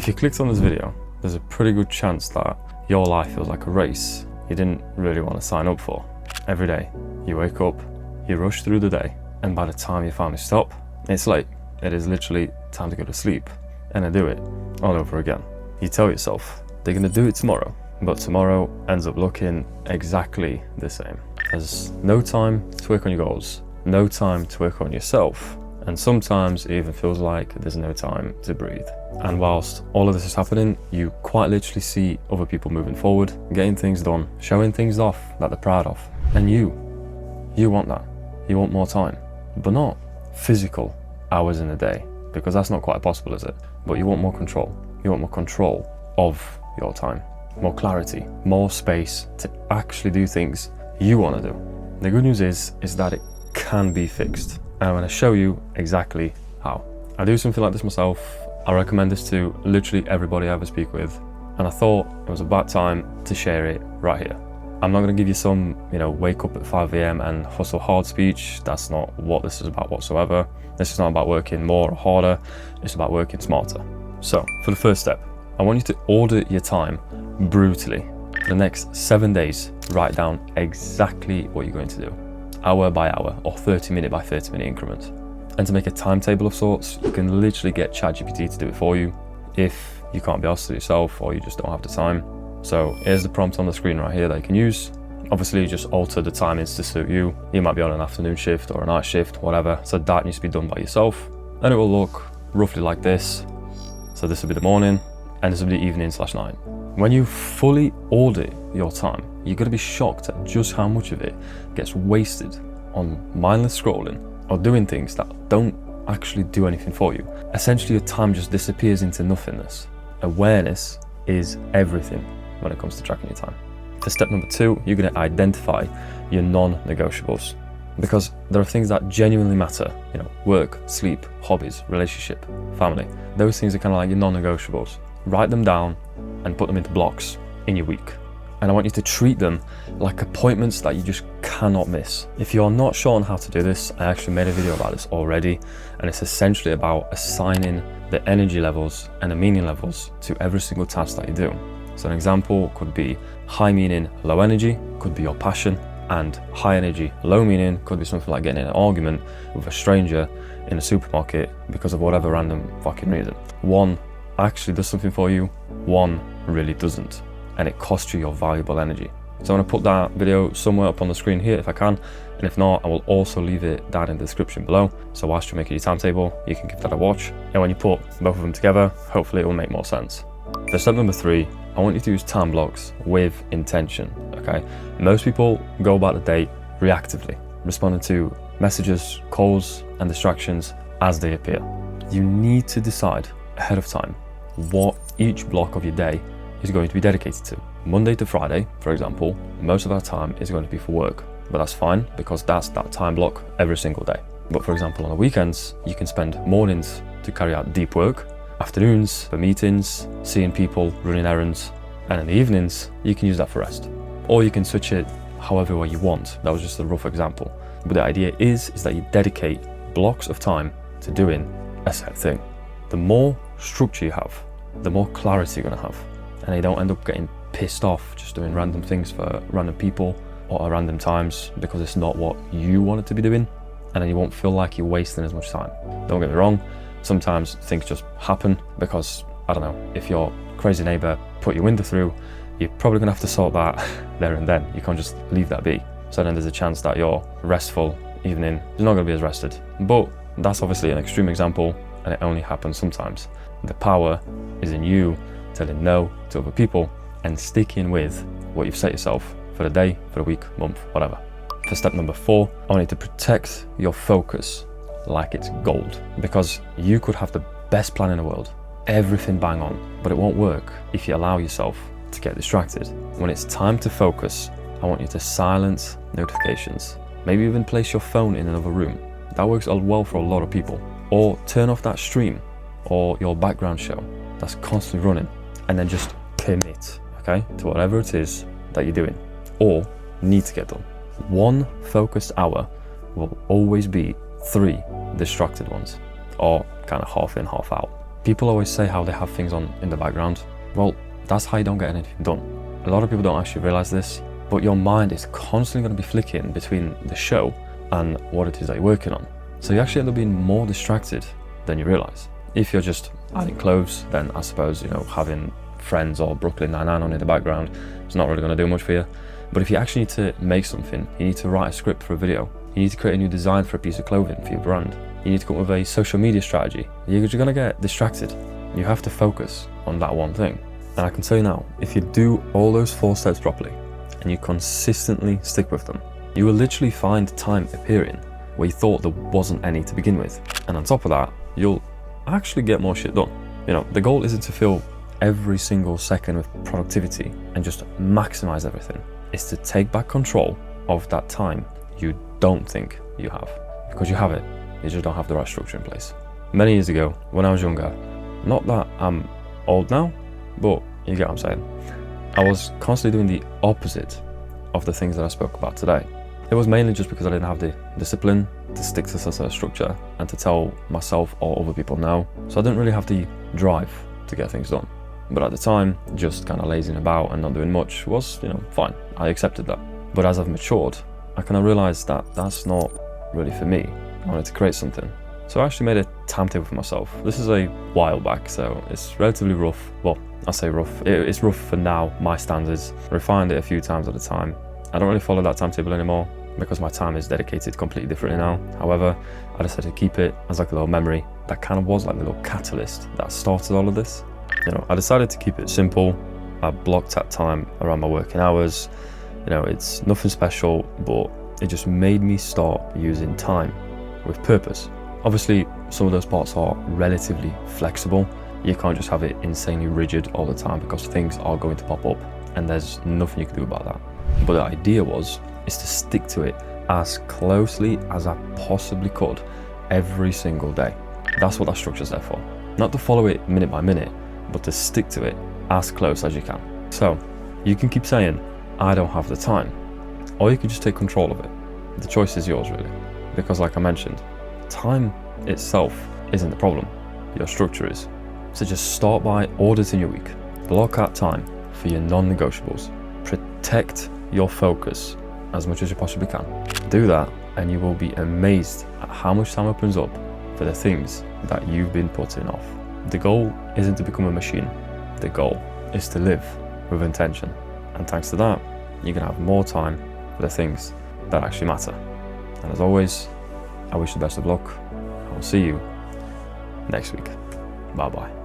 If you clicked on this video, there's a pretty good chance that your life feels like a race you didn't really want to sign up for. Every day, you wake up, you rush through the day, and by the time you finally stop, it's late. It is literally time to go to sleep, and then do it all over again. You tell yourself they're gonna do it tomorrow, but tomorrow ends up looking exactly the same. There's no time to work on your goals, no time to work on yourself, and sometimes it even feels like there's no time to breathe. And whilst all of this is happening, you quite literally see other people moving forward, getting things done, showing things off that they're proud of. And you want that. You want more time, but not physical hours in a day, because that's not quite possible, is it? But you want more control. You want more control of your time, more clarity, more space to actually do things you want to do. The good news is that it can be fixed. And I'm going to show you exactly how. I do something like this myself. I recommend this to literally everybody I ever speak with. And I thought it was about time to share it right here. I'm not going to give you some, wake up at 5 a.m. and hustle hard speech. That's not what this is about whatsoever. This is not about working more or harder. It's about working smarter. So for the first step, I want you to order your time brutally. For the next 7 days, write down exactly what you're going to do, hour by hour or 30-minute by 30-minute increments. And to make a timetable of sorts, you can literally get ChatGPT to do it for you if you can't be asked to yourself or you just don't have the time. So here's the prompt on the screen right here that you can use. Obviously, you just alter the timings to suit you. You might be on an afternoon shift or a night shift, whatever. So that needs to be done by yourself. And it will look roughly like this. So this will be the morning and this will be the evening/night. When you fully audit your time, you're gonna be shocked at just how much of it gets wasted on mindless scrolling or doing things that don't actually do anything for you. Essentially, your time just disappears into nothingness. Awareness is everything when it comes to tracking your time. For step number 2, you're gonna identify your non-negotiables, because there are things that genuinely matter, work, sleep, hobbies, relationship, family. Those things are kind of like your non-negotiables. Write them down and put them into blocks in your week. And I want you to treat them like appointments that you just cannot miss. If you're not sure on how to do this, I actually made a video about this already, and it's essentially about assigning the energy levels and the meaning levels to every single task that you do. So an example could be high meaning, low energy, could be your passion, and high energy, low meaning could be something like getting in an argument with a stranger in a supermarket because of whatever random fucking reason. One actually does something for you, one really doesn't, and it costs you your valuable energy. So I'm gonna put that video somewhere up on the screen here if I can, and if not, I will also leave it down in the description below. So whilst you're making your timetable, you can give that a watch, and when you put both of them together, hopefully it will make more sense. For step number 3, I want you to use time blocks with intention, okay? Most people go about the day reactively, responding to messages, calls, and distractions as they appear. You need to decide ahead of time what each block of your day is going to be dedicated to. Monday to Friday, for example, most of our time is going to be for work, but that's fine because that's that time block every single day. But for example, on the weekends, you can spend mornings to carry out deep work, afternoons for meetings, seeing people, running errands, and in the evenings, you can use that for rest. Or you can switch it however way you want. That was just a rough example. But the idea is that you dedicate blocks of time to doing a set thing. The more structure you have, the more clarity you're gonna have. And you don't end up getting pissed off just doing random things for random people or at random times because it's not what you wanted to be doing. And then you won't feel like you're wasting as much time. Don't get me wrong, sometimes things just happen because, I don't know, if your crazy neighbor put your window through, you're probably gonna have to sort that there and then. You can't just leave that be. So then there's a chance that your restful evening is not gonna be as rested. But that's obviously an extreme example and it only happens sometimes. The power is in you telling no to other people and sticking with what you've set yourself for the day, for the week, month, whatever. For step number 4, I want you to protect your focus like it's gold, because you could have the best plan in the world, everything bang on, but it won't work if you allow yourself to get distracted. When it's time to focus, I want you to silence notifications, maybe even place your phone in another room. That works well for a lot of people. Or turn off that stream or your background show that's constantly running, and then just commit, okay, to whatever it is that you're doing or need to get done. One focused hour will always be 3 distracted ones, or kind of half in, half out. People always say how they have things on in the background. Well, that's how you don't get anything done. A lot of people don't actually realize this, but your mind is constantly going to be flicking between the show and what it is that you're working on. So you actually end up being more distracted than you realize. If you're just adding clothes, then I suppose, having Friends or Brooklyn Nine-Nine on in the background, it's not really going to do much for you. But if you actually need to make something, you need to write a script for a video, you need to create a new design for a piece of clothing for your brand, you need to come up with a social media strategy, you're going to get distracted. You have to focus on that one thing. And I can tell you now, if you do all those 4 steps properly and you consistently stick with them, you will literally find time appearing where you thought there wasn't any to begin with. And on top of that, you'll actually get more shit done. The goal isn't to fill every single second with productivity and just maximize everything. It's to take back control of that time you don't think you have, because you have it. You just don't have the right structure in place. Many years ago, when I was younger, not that I'm old now, but you get what I'm saying, I was constantly doing the opposite of the things that I spoke about today. It was mainly just because I didn't have the discipline to stick to such a structure and to tell myself or other people no. So I didn't really have the drive to get things done. But at the time, just kind of lazing about and not doing much was, fine. I accepted that. But as I've matured, I kind of realized that that's not really for me. I wanted to create something. So I actually made a timetable for myself. This is a while back, so it's relatively rough. Well, I say rough. It's rough for now, my standards. I refined it a few times at a time. I don't really follow that timetable anymore because my time is dedicated completely differently now. However, I decided to keep it as like a little memory that kind of was like the little catalyst that started all of this. I decided to keep it simple. I blocked that time around my working hours. It's nothing special, but it just made me start using time with purpose. Obviously, some of those parts are relatively flexible. You can't just have it insanely rigid all the time because things are going to pop up and there's nothing you can do about that. But the idea is to stick to it as closely as I possibly could every single day. That's what that structure's there for. Not to follow it minute by minute, but to stick to it as close as you can. So you can keep saying, I don't have the time, or you can just take control of it. The choice is yours, really. Because like I mentioned, time itself isn't the problem, your structure is. So just start by auditing your week. Block out time for your non-negotiables. Protect your focus as much as you possibly can. Do that and you will be amazed at how much time opens up for the things that you've been putting off. The goal isn't to become a machine. The goal is to live with intention. And thanks to that, you can have more time for the things that actually matter. And as always, I wish you the best of luck. I will see you next week. Bye bye.